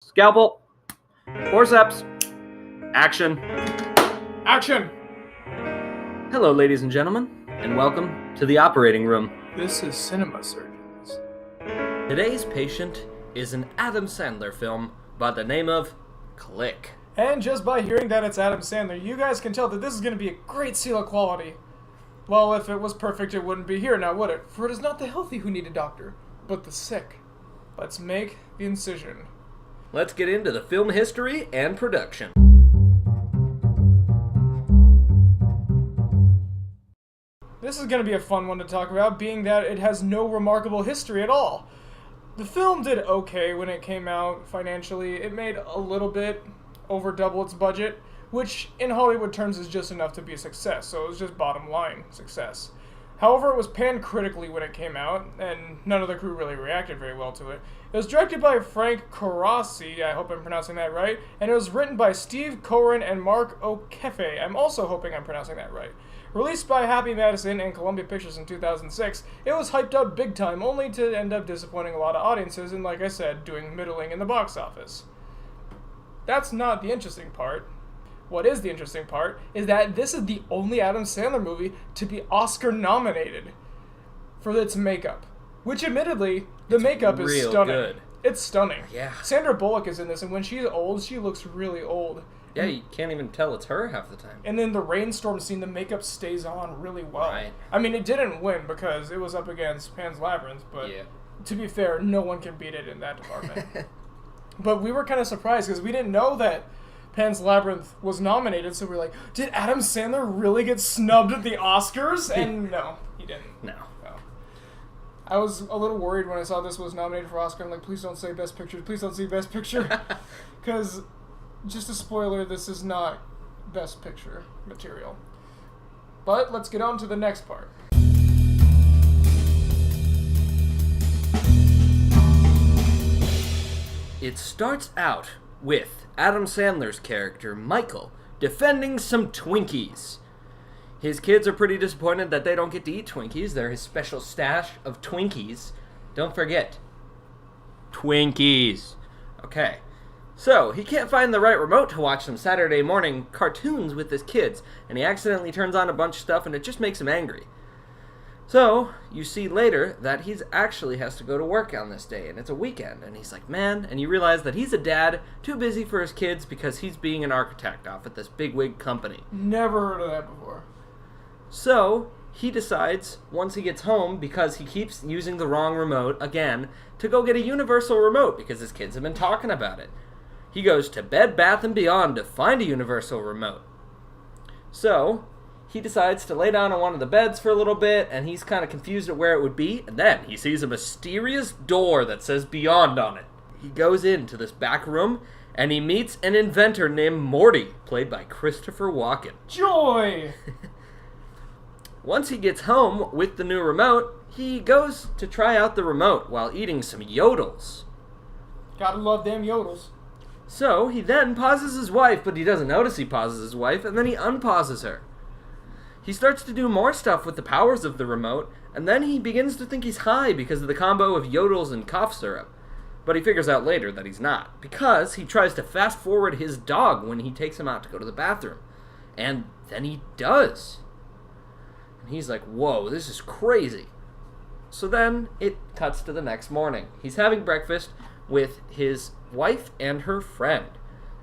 Scalpel. Forceps. Action. Action! Hello, ladies and gentlemen, and welcome to the operating room. This is Cinema Surgeons. Today's patient is an Adam Sandler film by the name of Click. And just by hearing that it's Adam Sandler, you guys can tell that this is going to be a great seal of quality. Well, if it was perfect, it wouldn't be here now, would it? For it is not the healthy who need a doctor, but the sick. Let's make the incision. Let's get into the film history and production. This is going to be a fun one to talk about, being that it has no remarkable history at all. The film did okay when it came out financially. It made a little bit over double its budget, which in Hollywood terms is just enough to be a success, so it was just bottom line success. However, it was panned critically when it came out, and none of the crew really reacted very well to it. It was directed by Frank Carrassi, I hope I'm pronouncing that right, and it was written by Steve Coren and Mark O'Keefe. I'm also hoping I'm pronouncing that right. Released by Happy Madison and Columbia Pictures in 2006, it was hyped up big time, only to end up disappointing a lot of audiences and, like I said, doing middling in the box office. That's not the interesting part. What is the interesting part is that this is the only Adam Sandler movie to be Oscar nominated for its makeup. Which, admittedly, the makeup is stunning. Good. It's stunning. Yeah. Sandra Bullock is in this, and when she's old, she looks really old. Yeah, you can't even tell it's her half the time. And then the rainstorm scene, the makeup stays on really well. Right. I mean, it didn't win because it was up against Pan's Labyrinth, but to be fair, no one can beat it in that department. But we were kind of surprised because we didn't know that Pan's Labyrinth was nominated, so we were like, did Adam Sandler really get snubbed at the Oscars? And no, he didn't. No. I was a little worried when I saw this was nominated for Oscar. I'm like, please don't say Best Picture. Please don't say Best Picture. Because, just a spoiler, this is not Best Picture material. But let's get on to the next part. It starts out with Adam Sandler's character, Michael, defending some Twinkies. His kids are pretty disappointed that they don't get to eat Twinkies. They're his special stash of Twinkies. Don't forget, Twinkies. Okay, so he can't find the right remote to watch some Saturday morning cartoons with his kids, and he accidentally turns on a bunch of stuff, and it just makes him angry. So, you see later that he actually has to go to work on this day, and it's a weekend, and he's like, man, and you realize that he's a dad, too busy for his kids because he's being an architect off at this bigwig company. Never heard of that before. So, he decides, once he gets home, because he keeps using the wrong remote again, to go get a universal remote because his kids have been talking about it. He goes to Bed Bath & Beyond to find a universal remote. So, he decides to lay down on one of the beds for a little bit, and he's kind of confused at where it would be, and then he sees a mysterious door that says Beyond on it. He goes into this back room, and he meets an inventor named Morty, played by Christopher Walken. Joy! Once he gets home with the new remote, he goes to try out the remote while eating some yodels. Gotta love them yodels. So, he then pauses his wife, but he doesn't notice he pauses his wife, and then he unpauses her. He starts to do more stuff with the powers of the remote, and then he begins to think he's high because of the combo of yodels and cough syrup. But he figures out later that he's not, because he tries to fast forward his dog when he takes him out to go to the bathroom. And then he does. And he's like, whoa, this is crazy. So then it cuts to the next morning. He's having breakfast with his wife and her friend.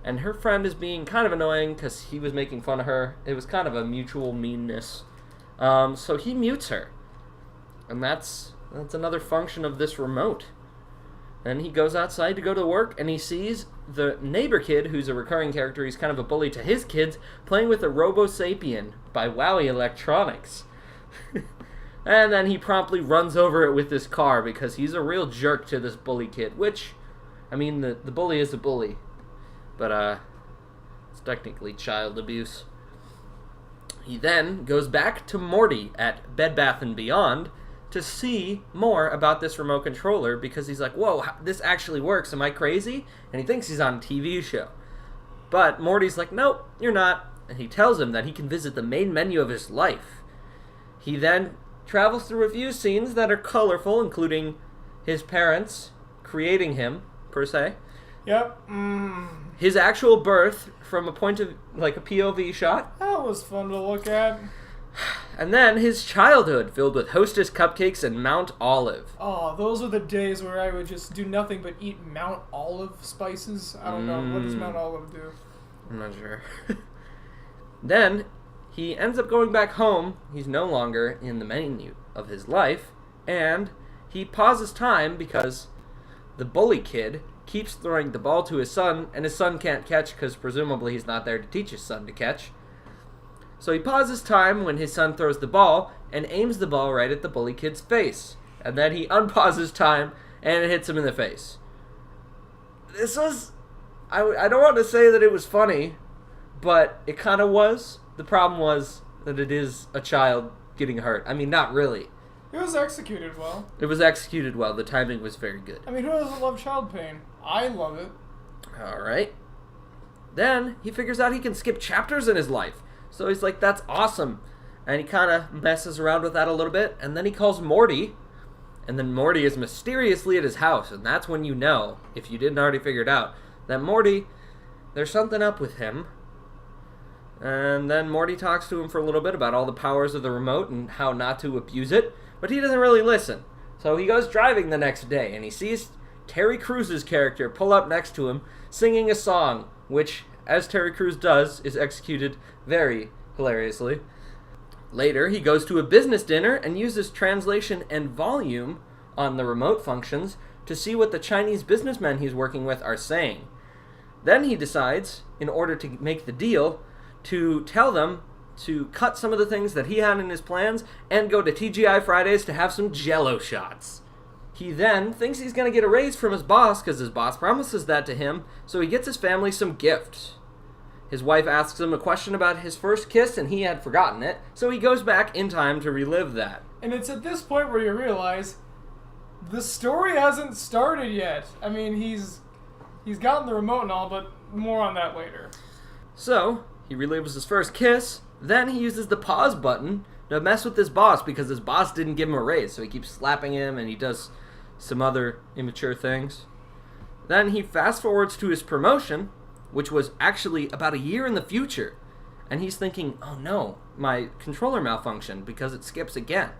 And her friend is being kind of annoying because he was making fun of her. It was kind of a mutual meanness. So he mutes her. And that's another function of this remote. Then he goes outside to go to work, and he sees the neighbor kid, who's a recurring character, he's kind of a bully to his kids, playing with a Robo Sapien by Wowie Electronics. And then he promptly runs over it with his car because he's a real jerk to this bully kid, which, I mean, the bully is a bully. But, it's technically child abuse. He then goes back to Morty at Bed Bath & Beyond to see more about this remote controller because he's like, whoa, this actually works, am I crazy? And he thinks he's on a TV show. But Morty's like, nope, you're not. And he tells him that he can visit the main menu of his life. He then travels through a few scenes that are colorful, including his parents creating him, per se. Yep. His actual birth from a point of, like, a POV shot. That was fun to look at. And then his childhood, filled with Hostess cupcakes and Mount Olive. Oh, those are the days where I would just do nothing but eat Mount Olive spices. I don't know. What does Mount Olive do? I'm not sure. Then, he ends up going back home. He's no longer in the menu of his life. And he pauses time because the bully kid keeps throwing the ball to his son, and his son can't catch because presumably he's not there to teach his son to catch. So he pauses time when his son throws the ball and aims the ball right at the bully kid's face. And then he unpauses time and it hits him in the face. This was... I don't want to say that it was funny, but it kind of was. The problem was that it is a child getting hurt. I mean, not really. It was executed well. It was executed well. The timing was very good. I mean, who doesn't love child pain? I love it. Alright. Then he figures out he can skip chapters in his life. So he's like, that's awesome. And he kind of messes around with that a little bit. And then he calls Morty. And then Morty is mysteriously at his house. And that's when you know, if you didn't already figure it out, that Morty, there's something up with him. And then Morty talks to him for a little bit about all the powers of the remote and how not to abuse it. But he doesn't really listen. So he goes driving the next day. And he sees Terry Crews's character pull up next to him singing a song, which, as Terry Crews does, is executed very hilariously. Later, he goes to a business dinner and uses translation and volume on the remote functions to see what the Chinese businessmen he's working with are saying. Then he decides, in order to make the deal, to tell them to cut some of the things that he had in his plans and go to TGI Fridays to have some Jell-O shots. He then thinks he's going to get a raise from his boss because his boss promises that to him, so he gets his family some gifts. His wife asks him a question about his first kiss, and he had forgotten it, so he goes back in time to relive that. And it's at this point where you realize the story hasn't started yet. I mean, he's gotten the remote and all, but more on that later. So, he relives his first kiss, then he uses the pause button to mess with his boss because his boss didn't give him a raise, so he keeps slapping him and he does some other immature things. Then he fast forwards to his promotion, which was actually about a year in the future. And he's thinking, oh no, my controller malfunctioned because it skips again.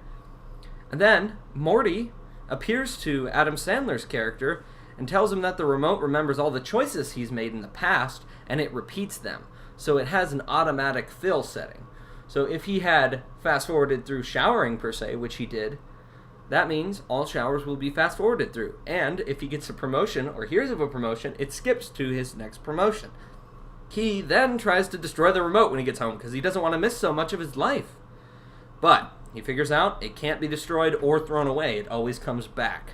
And then Morty appears to Adam Sandler's character and tells him that the remote remembers all the choices he's made in the past and it repeats them. So it has an automatic fill setting. So if he had fast forwarded through showering per se, which he did, that means all showers will be fast forwarded through. And if he gets a promotion or hears of a promotion, it skips to his next promotion. He then tries to destroy the remote when he gets home because he doesn't want to miss so much of his life. But he figures out it can't be destroyed or thrown away. It always comes back.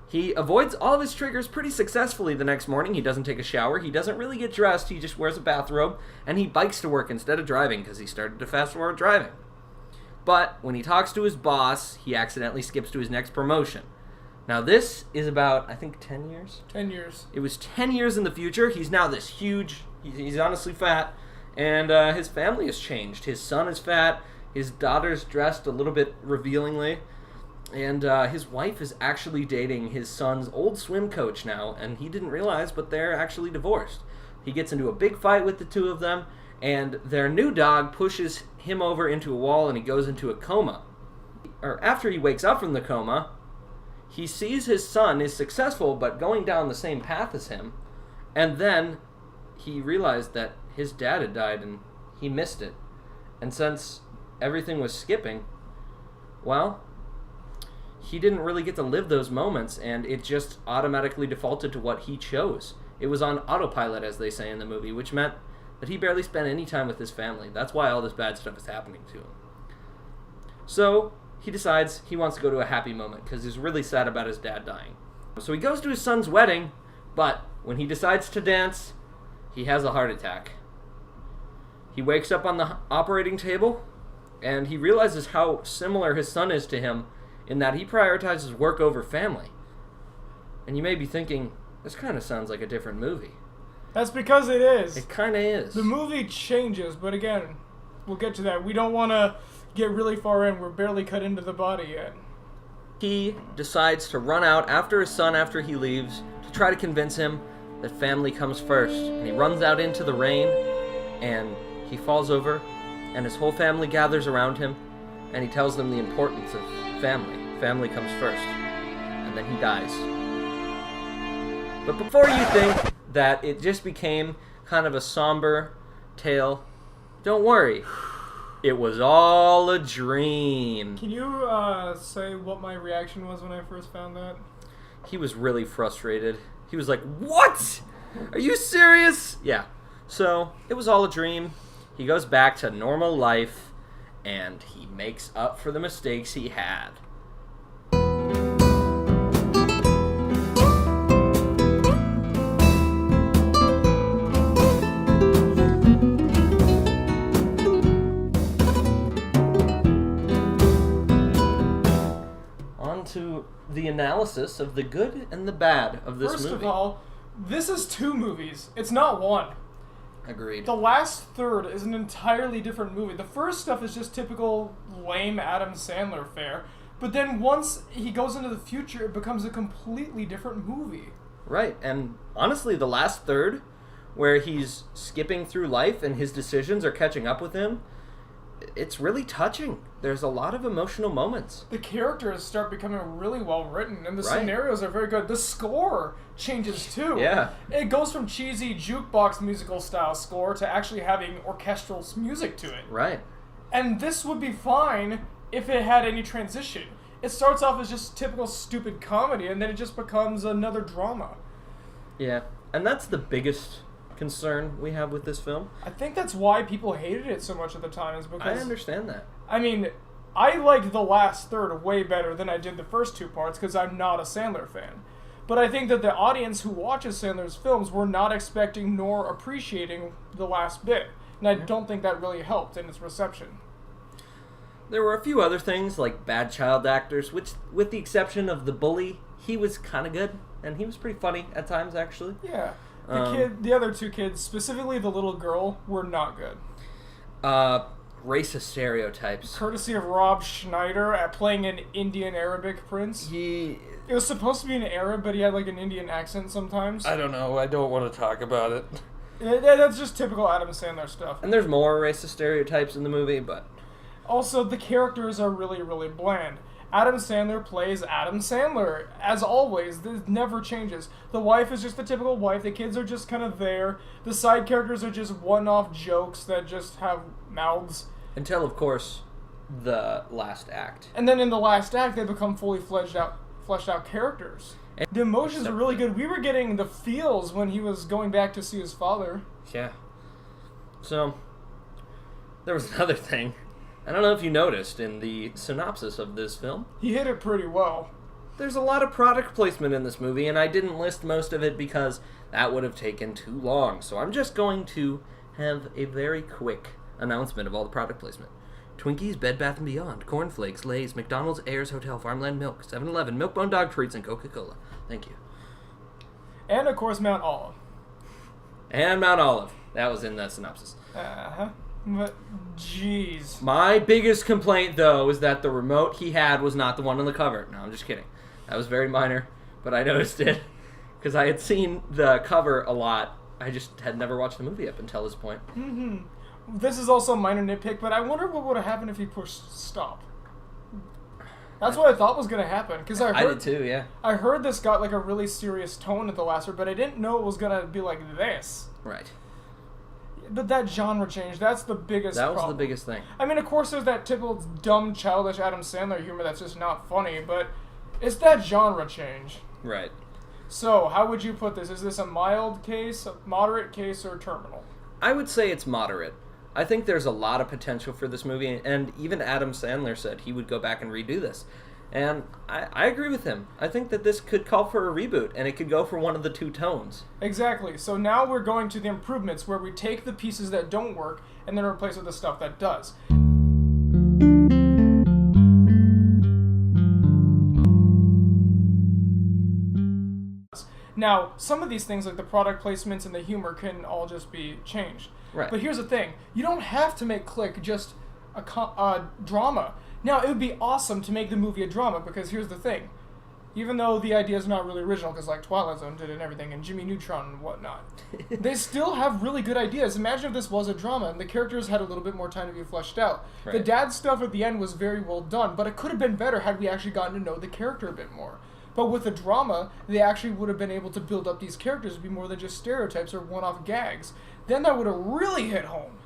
He avoids all of his triggers pretty successfully the next morning. He doesn't take a shower. He doesn't really get dressed. He just wears a bathrobe. And he bikes to work instead of driving because he started to fast forward driving. But when he talks to his boss, he accidentally skips to his next promotion. Now this is about, I think, 10 years? 10 years. It was 10 years in the future. He's now this huge, he's honestly fat, and his family has changed. His son is fat, his daughter's dressed a little bit revealingly, and his wife is actually dating his son's old swim coach now, and he didn't realize, but they're actually divorced. He gets into a big fight with the two of them, and their new dog pushes him over into a wall and he goes into a coma. Or after he wakes up from the coma, he sees his son is successful but going down the same path as him, and then he realized that his dad had died and he missed it. And since everything was skipping, well, he didn't really get to live those moments, and it just automatically defaulted to what he chose. It was on autopilot, as they say in the movie, which meant that he barely spent any time with his family. That's why all this bad stuff is happening to him. So he decides he wants to go to a happy moment because he's really sad about his dad dying. So he goes to his son's wedding, but when he decides to dance, he has a heart attack. He wakes up on the operating table, and he realizes how similar his son is to him in that he prioritizes work over family. And you may be thinking, this kind of sounds like a different movie. That's because it is. It kind of is. The movie changes, but again, we'll get to that. We don't want to get really far in. We're barely cut into the body yet. He decides to run out after his son after he leaves to try to convince him that family comes first. And he runs out into the rain, and he falls over, and his whole family gathers around him, and he tells them the importance of family. Family comes first. And then he dies. But before you think that it just became kind of a somber tale, don't worry. It was all a dream. Can you say what my reaction was when I first found that? He was really frustrated. He was like, "What? Are you serious?" Yeah. So, it was all a dream. He goes back to normal life, and he makes up for the mistakes he had. To the analysis of the good and the bad of this movie. First of all, this is 2 movies. It's not 1. Agreed. The last third is an entirely different movie. The first stuff is just typical lame Adam Sandler fare. But then once he goes into the future, it becomes a completely different movie. Right, and honestly, the last third, where he's skipping through life and his decisions are catching up with him, it's really touching. There's a lot of emotional moments. The characters start becoming really well written, and the scenarios are very good. The score changes too. Yeah. It goes from cheesy jukebox musical style score to actually having orchestral music to it. Right. And this would be fine if it had any transition. It starts off as just typical stupid comedy, and then it just becomes another drama. Yeah, and that's the biggest concern we have with this film. I think that's why people hated it so much at the time, is because... I understand that. I mean, I liked the last third way better than I did the first 2 parts because I'm not a Sandler fan. But I think that the audience who watches Sandler's films were not expecting nor appreciating the last bit. And I don't think that really helped in its reception. There were a few other things, like bad child actors, which, with the exception of the bully, he was kind of good, and he was pretty funny at times, actually. Yeah. The other 2 kids, specifically the little girl, were not good. Racist stereotypes. Courtesy of Rob Schneider at playing an Indian Arabic prince. It was supposed to be an Arab, but he had like an Indian accent sometimes. I don't know. I don't want to talk about it. That's just typical Adam Sandler stuff. And there's more racist stereotypes in the movie, but... Also, the characters are really, really bland. Adam Sandler plays Adam Sandler. As always, this never changes. The wife is just the typical wife. The kids are just kind of there. The side characters are just one-off jokes that just have mouths. Until, of course, the last act. And then in the last act, they become fully fleshed out characters. And the emotions are really good. We were getting the feels when he was going back to see his father. Yeah. So, there was another thing. I don't know if you noticed in the synopsis of this film. He hit it pretty well. There's a lot of product placement in this movie, and I didn't list most of it because that would have taken too long. So I'm just going to have a very quick announcement of all the product placement. Twinkies, Bed Bath & Beyond, Corn Flakes, Lay's, McDonald's, Ayers Hotel, Farmland Milk, 7-Eleven, Milk-Bone Dog Treats, and Coca-Cola. Thank you. And, of course, Mount Olive. And Mount Olive. That was in the synopsis. Uh-huh. But, jeez. My biggest complaint, though, is that the remote he had was not the one on the cover. No, I'm just kidding. That was very minor, but I noticed it because I had seen the cover a lot. I just had never watched the movie up until this point. Mm-hmm. This is also a minor nitpick, but I wonder what would have happened if he pushed stop. That's what I thought was going to happen. Cause I did too, yeah. I heard this got like a really serious tone at the last word, but I didn't know it was going to be like this. Right. But that genre change, that's the biggest problem. That was the biggest thing. I mean, of course, there's that typical dumb, childish Adam Sandler humor that's just not funny, but it's that genre change. Right. So, how would you put this? Is this a mild case, a moderate case, or terminal? I would say it's moderate. I think there's a lot of potential for this movie, and even Adam Sandler said he would go back and redo this. And I agree with him. I think that this could call for a reboot, and it could go for one of the 2 tones. Exactly. So now we're going to the improvements, where we take the pieces that don't work and then replace with the stuff that does. Now, some of these things, like the product placements and the humor, can all just be changed. Right. But here's the thing. You don't have to make Click just a drama. Now, it would be awesome to make the movie a drama, because here's the thing. Even though the idea is not really original, because like Twilight Zone did it and everything, and Jimmy Neutron and whatnot. They still have really good ideas. Imagine if this was a drama and the characters had a little bit more time to be fleshed out. Right. The dad stuff at the end was very well done, but it could have been better had we actually gotten to know the character a bit more. But with the drama, they actually would have been able to build up these characters to be more than just stereotypes or one-off gags. Then that would have really hit home.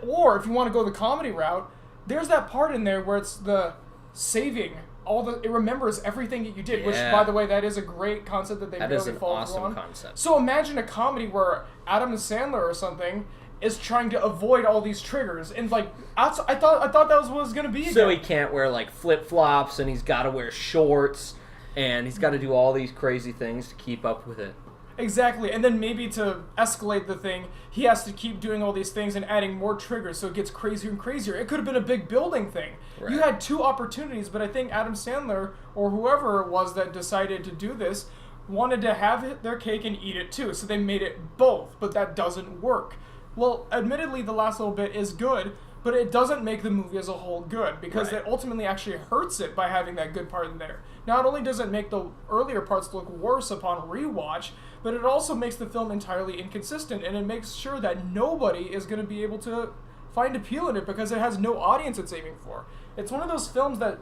Or if you want to go the comedy route, there's that part in there where it's the saving it remembers everything that you did, which, by the way, that is a great concept that they really followed through on. That is an awesome concept. So imagine a comedy where Adam Sandler or something is trying to avoid all these triggers, and like I thought that was what it was gonna be. So he can't wear like flip flops, and he's got to wear shorts, and he's got to do all these crazy things to keep up with it. Exactly, and then maybe to escalate the thing, he has to keep doing all these things and adding more triggers, so it gets crazier and crazier. It could have been a big building thing. Right. You had two opportunities, but I think Adam Sandler, or whoever it was that decided to do this, wanted to have their cake and eat it too, so they made it both, but that doesn't work. Well, admittedly, the last little bit is good, but it doesn't make the movie as a whole good, because it ultimately actually hurts it by having that good part in there. Not only does it make the earlier parts look worse upon rewatch, but it also makes the film entirely inconsistent, and it makes sure that nobody is going to be able to find appeal in it because it has no audience it's aiming for. It's one of those films that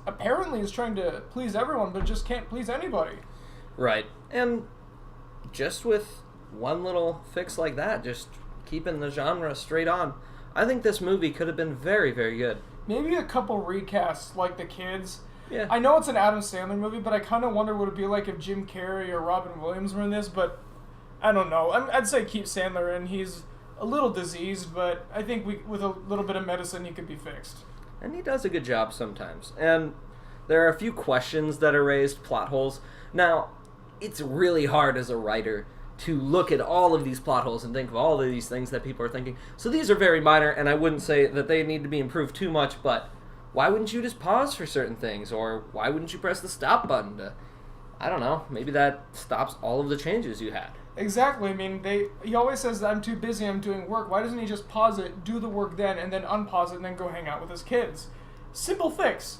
apparently is trying to please everyone, but just can't please anybody. Right. And just with one little fix like that, just keeping the genre straight on, I think this movie could have been very, very good. Maybe a couple recasts, like The Kids. Yeah. I know it's an Adam Sandler movie, but I kind of wonder what it'd be like if Jim Carrey or Robin Williams were in this, but I don't know. I'd say keep Sandler in. He's a little diseased, but I think with a little bit of medicine, he could be fixed. And he does a good job sometimes. And there are a few questions that are raised, plot holes. Now, it's really hard as a writer to look at all of these plot holes and think of all of these things that people are thinking. So these are very minor, and I wouldn't say that they need to be improved too much, but why wouldn't you just pause for certain things? Or why wouldn't you press the stop button to, I don't know, maybe that stops all of the changes you had. Exactly. I mean, he always says, I'm too busy, I'm doing work. Why doesn't he just pause it, do the work then, and then unpause it, and then go hang out with his kids? Simple fix.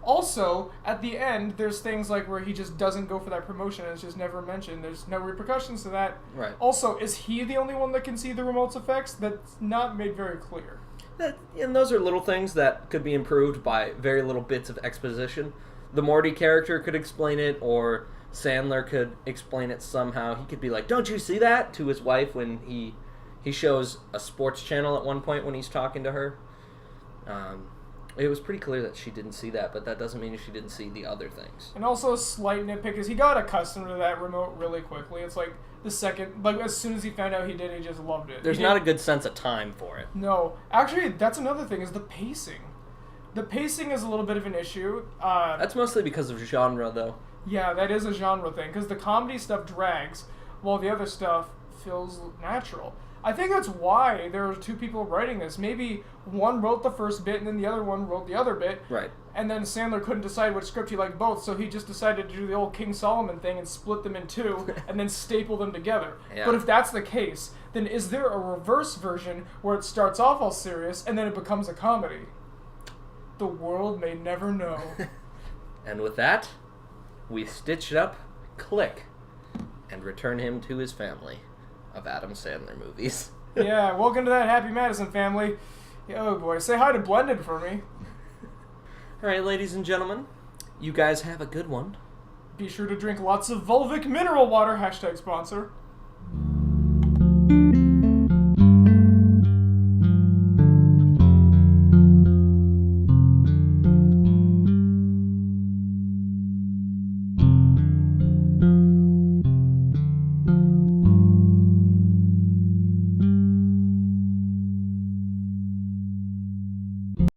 Also, at the end, there's things like where he just doesn't go for that promotion and it's just never mentioned. There's no repercussions to that. Right. Also, is he the only one that can see the remote's effects? That's not made very clear. And those are little things that could be improved by very little bits of exposition. The Morty character could explain it, or Sandler could explain it somehow. He could be like, "Don't you see that?" to his wife when he shows a sports channel at one point when he's talking to her. It was pretty clear that she didn't see that, but that doesn't mean she didn't see the other things. And also a slight nitpick is he got accustomed to that remote really quickly. It's like the second, like as soon as he found out he did, he just loved it. There's not a good sense of time for it. No. Actually, that's another thing is the pacing. The pacing is a little bit of an issue. That's mostly because of genre, though. Yeah, that is a genre thing, because the comedy stuff drags, while the other stuff feels natural. I think that's why there are two people writing this. Maybe one wrote the first bit and then the other one wrote the other bit. Right. And then Sandler couldn't decide which script he liked both, so he just decided to do the old King Solomon thing and split them in two and then staple them together. Yeah. But if that's the case, then is there a reverse version where it starts off all serious and then it becomes a comedy? The world may never know. And with that, we stitch up Click and return him to his family of Adam Sandler movies. Yeah, welcome to that Happy Madison family. Oh boy, say hi to Blended for me. Alright, ladies and gentlemen, you guys have a good one. Be sure to drink lots of Volvic mineral water, #sponsor.